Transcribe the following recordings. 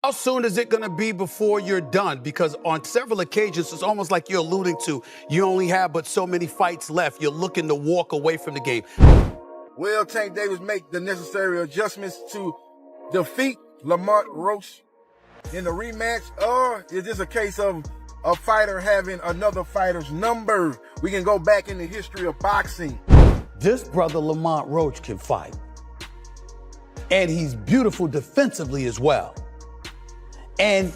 How soon is it going to be before you're done? Because on several occasions, it's almost like you're alluding to you only have but so many fights left. You're looking to walk away from the game. Will Tank Davis make the necessary adjustments to defeat Lamont Roach in the rematch? Or is this a case of a fighter having another fighter's number? We can go back in the history of boxing. This brother Lamont Roach can fight. And he's beautiful defensively as well. And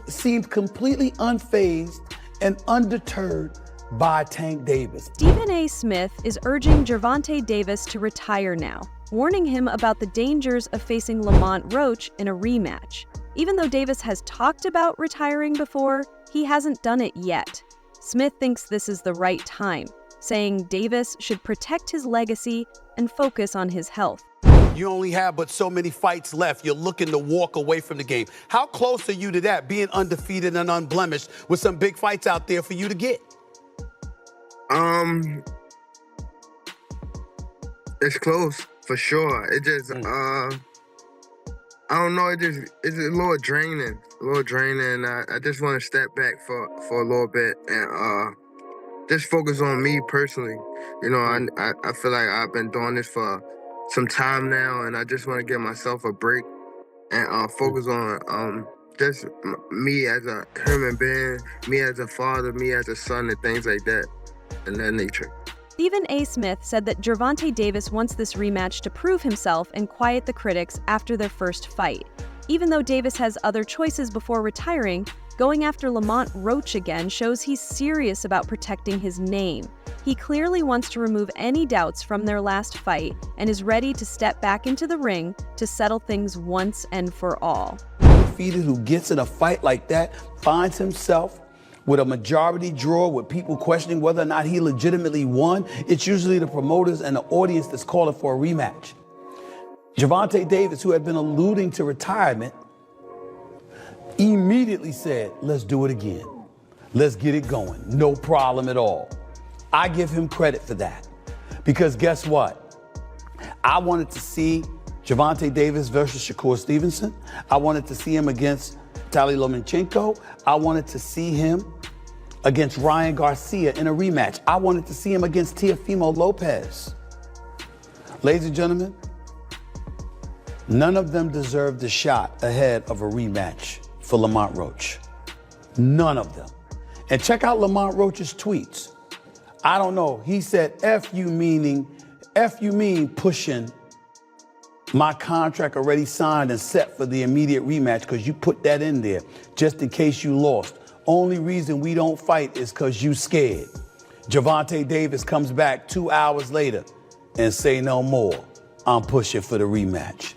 seemed completely unfazed and undeterred by Tank Davis. Stephen A. Smith is urging Gervonta Davis to retire now, warning him about the dangers of facing Lamont Roach in a rematch. Even though Davis has talked about retiring before, he hasn't done it yet. Smith thinks this is the right time, saying Davis should protect his legacy and focus on his health. You only have but so many fights left. You're looking to walk away from the game. How close are you to that, being undefeated and unblemished with some big fights out there for you to get? It's close for sure. It just, I don't know. It's a little draining. I just want to step back for a little bit and just focus on me personally. You know, I feel like I've been doing this for some time now, and I just want to give myself a break and focus on just me as a human being, me as a father, me as a son, and things like that, and that nature. Stephen A. Smith said that Gervonta Davis wants this rematch to prove himself and quiet the critics after their first fight. Even though Davis has other choices before retiring, going after Lamont Roach again shows he's serious about protecting his name. He clearly wants to remove any doubts from their last fight and is ready to step back into the ring to settle things once and for all. Defeated who gets in a fight like that finds himself with a majority draw with people questioning whether or not he legitimately won. It's usually the promoters and the audience that's calling for a rematch. Gervonta Davis, who had been alluding to retirement, immediately said, let's do it again. Let's get it going. No problem at all. I give him credit for that. Because guess what? I wanted to see Gervonta Davis versus Shakur Stevenson. I wanted to see him against Vitaly Lomachenko. I wanted to see him against Ryan Garcia in a rematch. I wanted to see him against Teofimo Lopez. Ladies and gentlemen, none of them deserved a shot ahead of a rematch for Lamont Roach. None of them. And check out Lamont Roach's tweets. I don't know. He said, F you mean pushing my contract already signed and set for the immediate rematch because you put that in there just in case you lost. Only reason we don't fight is because you scared. Gervonta Davis comes back 2 hours later and say no more. I'm pushing for the rematch.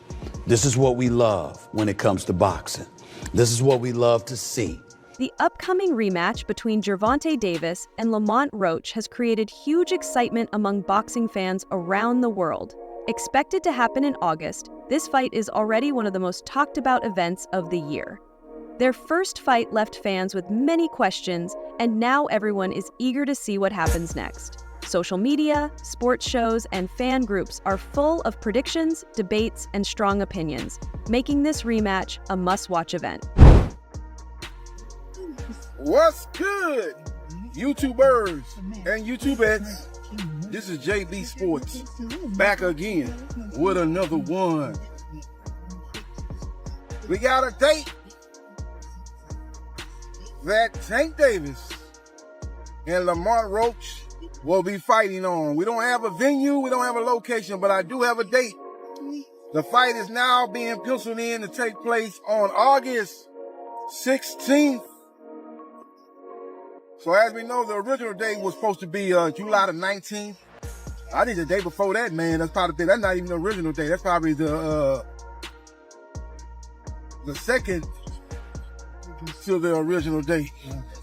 This is what we love when it comes to boxing. This is what we love to see. The upcoming rematch between Gervonta Davis and Lamont Roach has created huge excitement among boxing fans around the world. Expected to happen in August, this fight is already one of the most talked about events of the year. Their first fight left fans with many questions, and now everyone is eager to see what happens next. Social media, sports shows, and fan groups are full of predictions, debates, and strong opinions, making this rematch a must-watch event. What's good, YouTubers and YouTubettes? This is JB Sports, back again with another one. We got a date that Tank Davis and Lamont Roach will be fighting on. We don't have a venue, we don't have a location, but I do have a date. The fight is now being penciled in to take place on August 16th. So as we know, the original date was supposed to be July the 19th. I think the day before that, man, that's not even the original date. That's probably the second to the original date.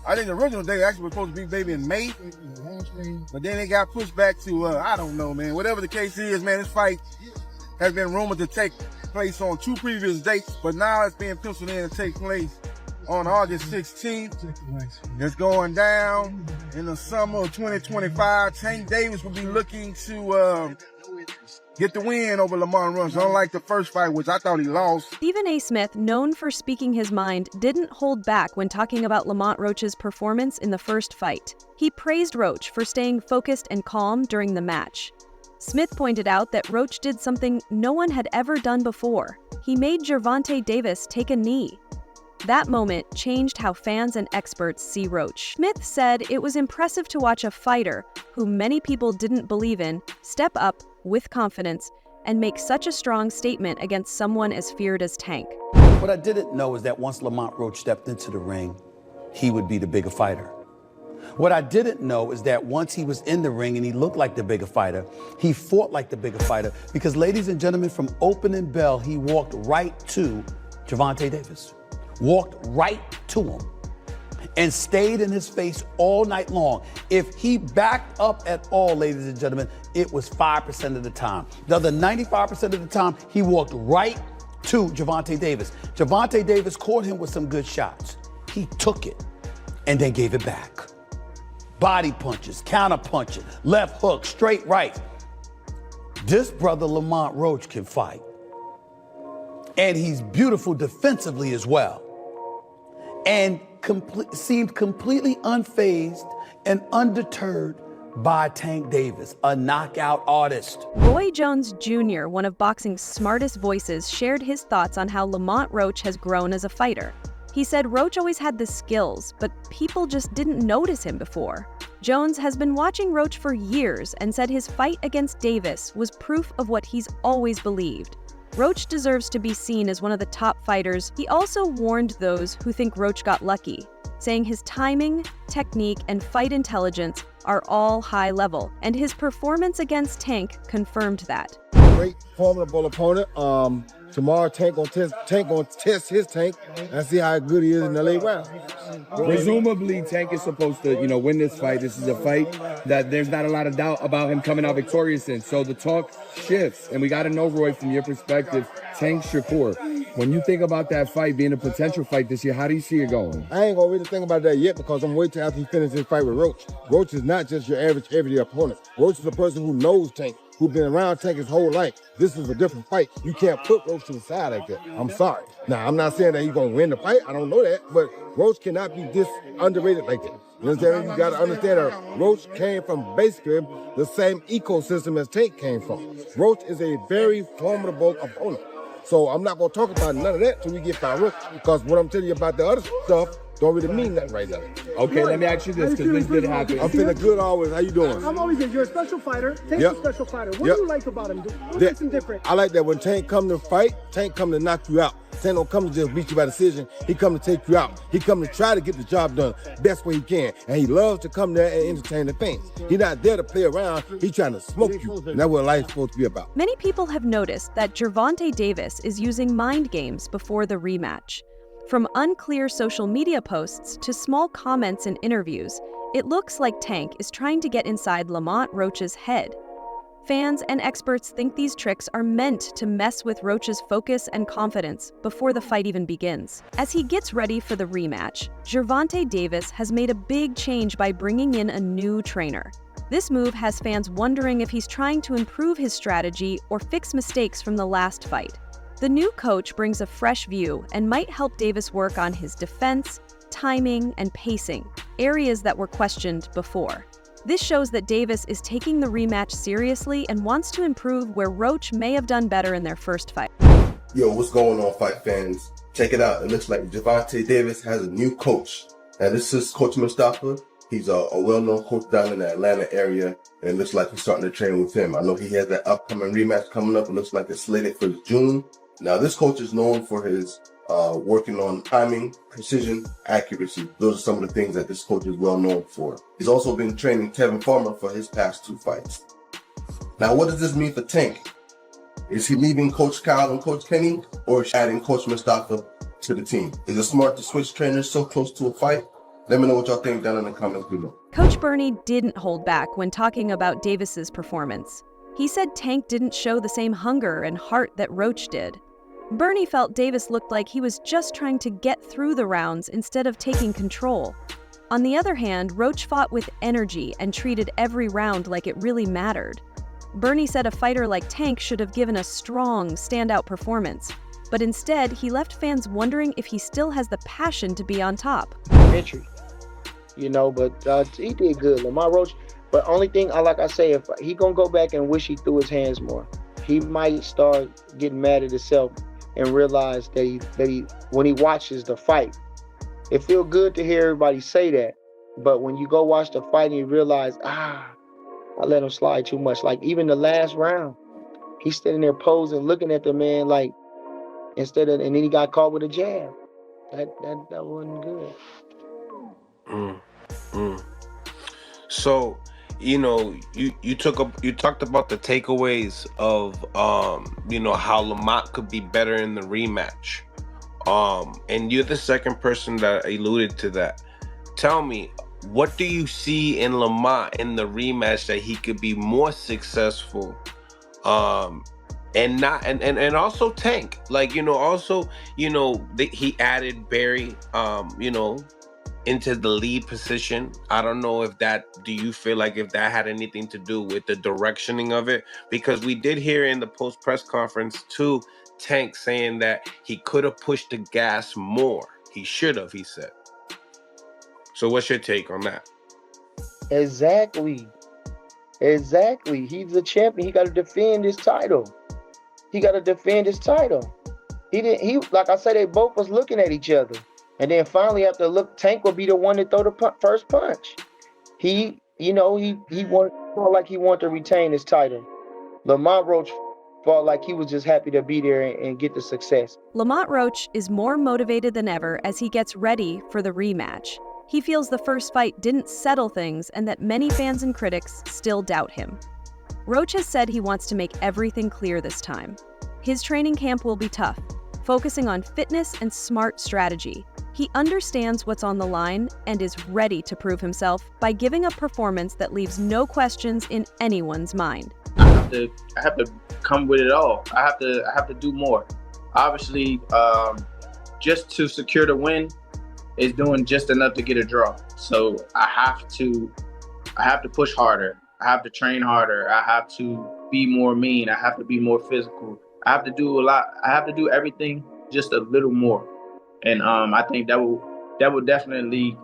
I think the original date actually was supposed to be maybe in May, but then it got pushed back to, I don't know, man. Whatever the case is, man, this fight has been rumored to take place on 2 previous dates, but now it's being penciled in to take place on August 16th. It's going down in the summer of 2025. Tank Davis will be looking to get the win over Lamont Roach. Unlike the first fight, which I thought he lost. Stephen A. Smith, known for speaking his mind, didn't hold back when talking about Lamont Roach's performance in the first fight. He praised Roach for staying focused and calm during the match. Smith pointed out that Roach did something no one had ever done before. He made Gervonta Davis take a knee. That moment changed how fans and experts see Roach. Smith said it was impressive to watch a fighter, who many people didn't believe in, step up with confidence and make such a strong statement against someone as feared as Tank. What I didn't know is that once Lamont Roach stepped into the ring, he would be the bigger fighter. What I didn't know is that once he was in the ring and he looked like the bigger fighter, he fought like the bigger fighter because, ladies and gentlemen, from opening bell, he walked right to Gervonta Davis. Walked right to him and stayed in his face all night long. If he backed up at all, ladies and gentlemen, it was 5% of the time. The other 95% of the time, he walked right to Gervonta Davis. Gervonta Davis caught him with some good shots. He took it and then gave it back. Body punches, counter punches, left hook, straight right. This brother Lamont Roach can fight. And he's beautiful defensively as well. And seemed completely unfazed and undeterred by Tank Davis, a knockout artist. Roy Jones Jr., one of boxing's smartest voices, shared his thoughts on how Lamont Roach has grown as a fighter. He said Roach always had the skills, but people just didn't notice him before. Jones has been watching Roach for years and said his fight against Davis was proof of what he's always believed. Roach deserves to be seen as one of the top fighters. He also warned those who think Roach got lucky, saying his timing, technique, and fight intelligence are all high level, and his performance against Tank confirmed that. Great, formidable opponent. Tomorrow, Tank gonna test his Tank and see how good he is in the late round. Presumably, Tank is supposed to, win this fight. This is a fight that there's not a lot of doubt about him coming out victorious in. So the talk shifts, and we got to know, Roy, from your perspective, Tank Shakur, when you think about that fight being a potential fight this year, how do you see it going? I ain't gonna really think about that yet because I'm waiting after he finishes his fight with Roach. Roach is not just your average everyday opponent. Roach is a person who knows Tank, who's been around Tank his whole life. This is a different fight. You can't put Roach to the side like that. I'm sorry. Now, I'm not saying that he's gonna win the fight. I don't know that, but Roach cannot be this underrated like that. You understand? You gotta understand that Roach came from basically the same ecosystem as Tank came from. Roach is a very formidable opponent. So I'm not gonna talk about none of that till we get by Roach, because what I'm telling you about the other stuff don't really mean nothing right now. Okay, let me ask you this, because this did happen. I'm feeling good always. How you doing? I'm always good. You're a special fighter. Tank's a special fighter. What do you like about him? What makes him different? I like that when Tank come to fight, Tank come to knock you out. Tank don't come to just beat you by decision. He come to take you out. He come to try to get the job done best way he can. And he loves to come there and entertain the fans. He's not there to play around. He's trying to smoke you. And that's what life's supposed to be about. Many people have noticed that Gervonta Davis is using mind games before the rematch. From unclear social media posts to small comments in interviews, it looks like Tank is trying to get inside Lamont Roach's head. Fans and experts think these tricks are meant to mess with Roach's focus and confidence before the fight even begins. As he gets ready for the rematch, Gervonta Davis has made a big change by bringing in a new trainer. This move has fans wondering if he's trying to improve his strategy or fix mistakes from the last fight. The new coach brings a fresh view and might help Davis work on his defense, timing, and pacing, areas that were questioned before. This shows that Davis is taking the rematch seriously and wants to improve where Roach may have done better in their first fight. Yo, what's going on, fight fans? Check it out. It looks like Gervonta Davis has a new coach. Now, this is Coach Mustafa. He's a well-known coach down in the Atlanta area, and it looks like he's starting to train with him. I know he has that upcoming rematch coming up. It looks like it's slated for June. Now, this coach is known for his working on timing, precision, accuracy. Those are some of the things that this coach is well known for. He's also been training Tevin Farmer for his past 2 fights. Now, what does this mean for Tank? Is he leaving Coach Kyle and Coach Kenny, or adding Coach Mustafa to the team? Is it smart to switch trainers so close to a fight? Let me know what y'all think down in the comments below. Coach Bernie didn't hold back when talking about Davis's performance. He said Tank didn't show the same hunger and heart that Roach did. Bernie felt Davis looked like he was just trying to get through the rounds instead of taking control. On the other hand, Roach fought with energy and treated every round like it really mattered. Bernie said a fighter like Tank should have given a strong, standout performance, but instead he left fans wondering if he still has the passion to be on top. Entry, but he did good. Lamont Roach, but only thing, like I say, if he gonna go back and wish he threw his hands more, he might start getting mad at himself and realize that he when he watches the fight, it feel good to hear everybody say that, but when you go watch the fight and you realize, I let him slide too much. Like even the last round, he's standing there posing, looking at the man like and then he got caught with a jab. That wasn't good. So, you talked about the takeaways of how Lamont could be better in the rematch. And you're the second person that alluded to that. Tell me, what do you see in Lamont in the rematch that he could be more successful? And also Tank, he added Barry, into the lead position. I don't know do you feel like if that had anything to do with the directioning of it? Because we did hear in the post press conference too, Tank saying that he could have pushed the gas more. He should have, he said. So what's your take on that? Exactly. He's the champion. He got to defend his title. He like I said, they both was looking at each other. And then finally, after Tank will be the one to throw the first punch. He felt like he wanted to retain his title. Lamont Roach felt like he was just happy to be there and get the success. Lamont Roach is more motivated than ever as he gets ready for the rematch. He feels the first fight didn't settle things and that many fans and critics still doubt him. Roach has said he wants to make everything clear this time. His training camp will be tough, focusing on fitness and smart strategy. He understands what's on the line and is ready to prove himself by giving a performance that leaves no questions in anyone's mind. I have to come with it all. I have to do more. Obviously, just to secure the win is doing just enough to get a draw. So I have to push harder. I have to train harder. I have to be more mean. I have to be more physical. I have to do a lot. I have to do everything just a little more. And I think that will definitely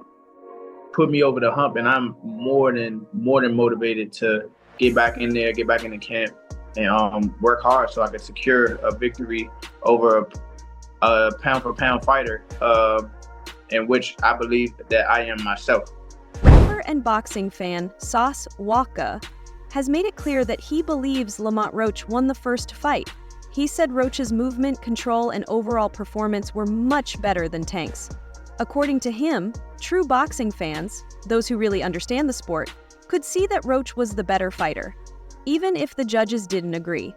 put me over the hump. And I'm more than motivated to get back in there, get back in the camp, and work hard so I can secure a victory over a pound for pound fighter, in which I believe that I am myself. Rapper and boxing fan Sauce Walka has made it clear that he believes Lamont Roach won the first fight. He said Roach's movement, control, and overall performance were much better than Tank's. According to him, true boxing fans, those who really understand the sport, could see that Roach was the better fighter, even if the judges didn't agree.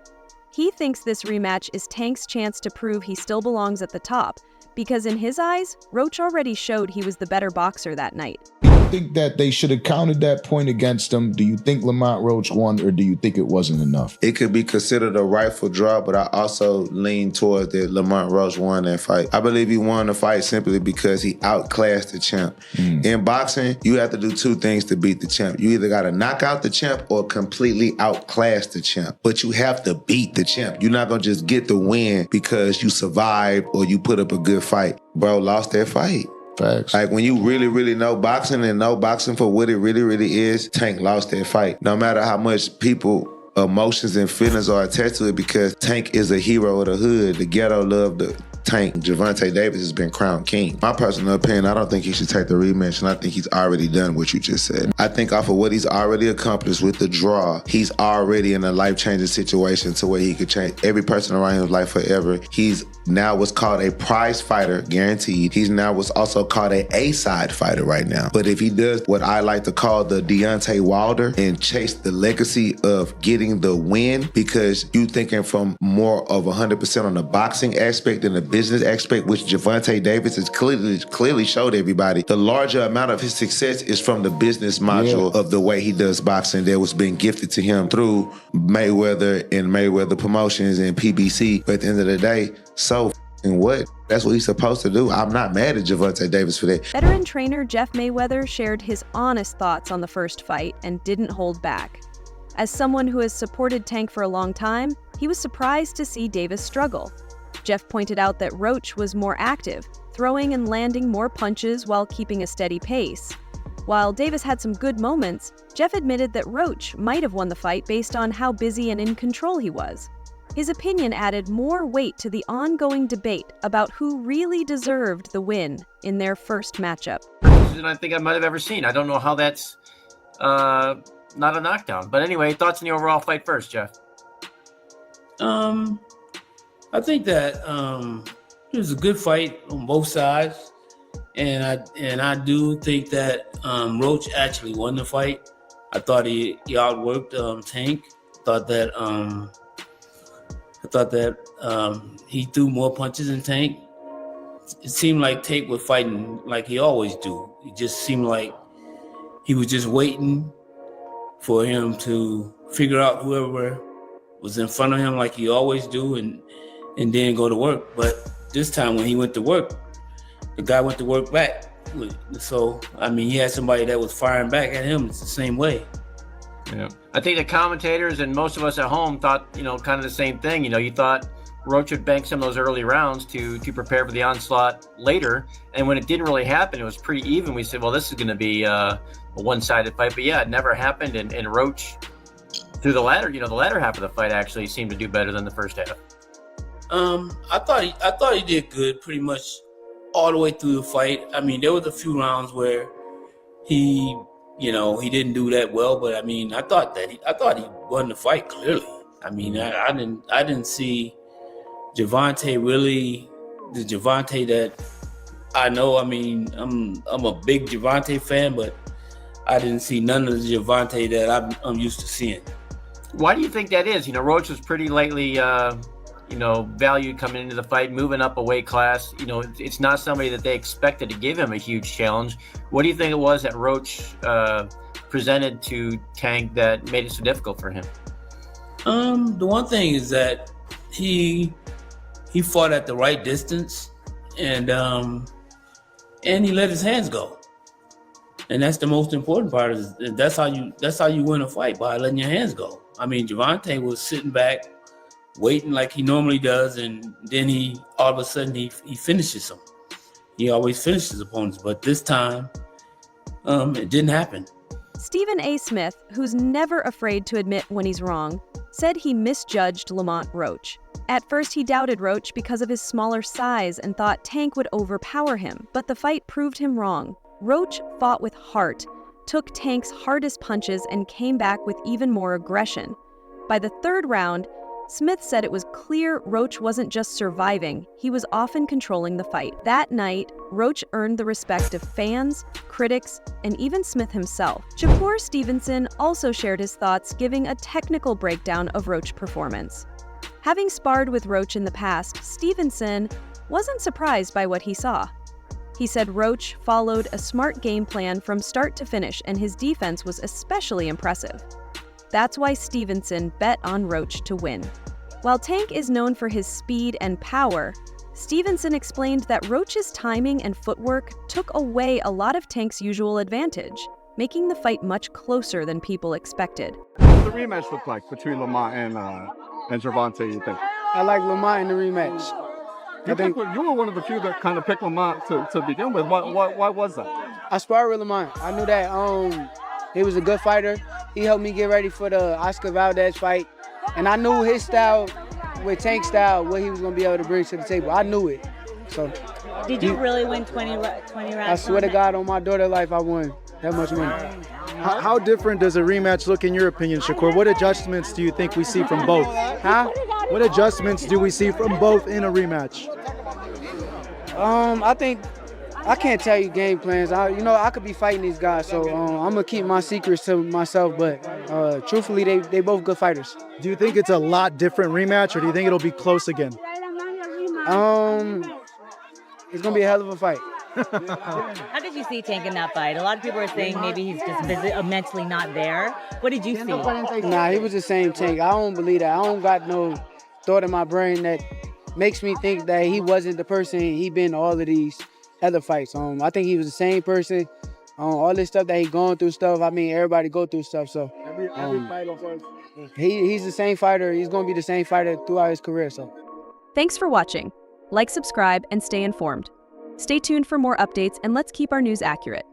He thinks this rematch is Tank's chance to prove he still belongs at the top, because in his eyes, Roach already showed he was the better boxer that night. Do you think that they should have counted that point against him? Do you think Lamont Roach won, or do you think it wasn't enough? It could be considered a rightful draw, but I also lean towards that Lamont Roach won that fight. I believe he won the fight simply because he outclassed the champ. In boxing, you have to do two things to beat the champ. You either got to knock out the champ or completely outclass the champ. But you have to beat the champ. You're not going to just get the win because you survived or you put up a good fight. Bro lost that fight. Facts. Like when you really, really know boxing and know boxing for what it really, really is, Tank lost that fight. No matter how much people, emotions and feelings are attached to it, because Tank is a hero of the hood. The ghetto loved the Tank. Gervonta Davis has been crowned king. My personal opinion, I don't think he should take the rematch, and I think he's already done what you just said. I think off of what he's already accomplished with the draw, he's already in a life-changing situation to where he could change every person around his life forever. He's now what's called a prize fighter, guaranteed. He's now what's also called a A-side fighter right now. But if he does what I like to call the Deontay Wilder and chase the legacy of getting the win, because you thinking from more of 100% on the boxing aspect than the business aspect, which Gervonta Davis has clearly showed everybody, the larger amount of his success is from the business module of the way he does boxing that was being gifted to him through Mayweather and Mayweather Promotions and PBC. But at the end of the day, so what? That's what he's supposed to do. I'm not mad at Gervonta Davis for that. Veteran trainer Jeff Mayweather shared his honest thoughts on the first fight and didn't hold back. As someone who has supported Tank for a long time, he was surprised to see Davis struggle. Jeff pointed out that Roach was more active, throwing and landing more punches while keeping a steady pace. While Davis had some good moments, Jeff admitted that Roach might have won the fight based on how busy and in control he was. His opinion added more weight to the ongoing debate about who really deserved the win in their first matchup. Than I think I might have ever seen. I don't know how that's not a knockdown. But anyway, thoughts on the overall fight first, Jeff? I think that it was a good fight on both sides, and I do think that Roach actually won the fight. I thought he outworked Tank. I thought that he threw more punches than Tank. It seemed like Tank was fighting like he always do. It just seemed like he was just waiting for him to figure out whoever was in front of him like he always do and then go to work. But this time when he went to work, the guy went to work back. So, I mean, he had somebody that was firing back at him. It's the same way. Yeah. I think the commentators and most of us at home thought, kind of the same thing. You thought Roach would bank some of those early rounds to prepare for the onslaught later. And when it didn't really happen, it was pretty even. We said, well, this is going to be a one-sided fight. But yeah, it never happened. And Roach, through the latter half of the fight actually seemed to do better than the first half. I thought he did good pretty much all the way through the fight. I mean, there was a few rounds where he didn't do that well, but I mean, I thought he won the fight clearly. I mean, I didn't see Gervonta really the Gervonta that I know. I mean, I'm a big Gervonta fan, but I didn't see none of the Gervonta that I'm used to seeing. Why do you think that is? Roach was pretty lightly valued coming into the fight, moving up a weight class. It's not somebody that they expected to give him a huge challenge. What do you think it was that Roach presented to Tank that made it so difficult for him? The one thing is that he fought at the right distance, and he let his hands go. And that's the most important part. That's how you win a fight, by letting your hands go. I mean, Gervonta was sitting back, waiting like he normally does, and then all of a sudden he finishes them. He always finishes opponents, but this time it didn't happen. Stephen A. Smith, who's never afraid to admit when he's wrong, said he misjudged Lamont Roach. At first, he doubted Roach because of his smaller size and thought Tank would overpower him, but the fight proved him wrong. Roach fought with heart, took Tank's hardest punches, and came back with even more aggression. By the third round, Smith said it was clear Roach wasn't just surviving, he was often controlling the fight. That night, Roach earned the respect of fans, critics, and even Smith himself. Shakur Stevenson also shared his thoughts, giving a technical breakdown of Roach's performance. Having sparred with Roach in the past, Stevenson wasn't surprised by what he saw. He said Roach followed a smart game plan from start to finish, and his defense was especially impressive. That's why Stevenson bet on Roach to win. While Tank is known for his speed and power, Stevenson explained that Roach's timing and footwork took away a lot of Tank's usual advantage, making the fight much closer than people expected. What the rematch look like between Lamont and Gervonta, you think? I like Lamont in the rematch. You were one of the few that kind of picked Lamont to begin with. Why was that? I sparred with Lamont. I knew that he was a good fighter. He helped me get ready for the Oscar Valdez fight. And I knew his style, with Tank's style, what he was going to be able to bring to the table. I knew it. So, did you really win 20 rounds? I swear to God, on my daughter's life, I won that much money. How different does a rematch look in your opinion, Shakur? What adjustments do you think we see from both? Huh? What adjustments do we see from both in a rematch? I think I can't tell you game plans. I could be fighting these guys, so I'm gonna keep my secrets to myself. But truthfully, they both good fighters. Do you think it's a lot different rematch, or do you think it'll be close again? It's gonna be a hell of a fight. How did you see Tank in that fight? A lot of people are saying maybe he's just mentally not there. What did you see? Nah, he was the same Tank. I don't believe that. I don't got no thought in my brain that makes me think that he wasn't the person he been all of these other fights. I think he was the same person. All this stuff that he going through stuff. I mean, everybody go through stuff. So He's the same fighter. He's going to be the same fighter throughout his career. So. Thanks for watching. Like, subscribe, and stay informed. Stay tuned for more updates, and let's keep our news accurate.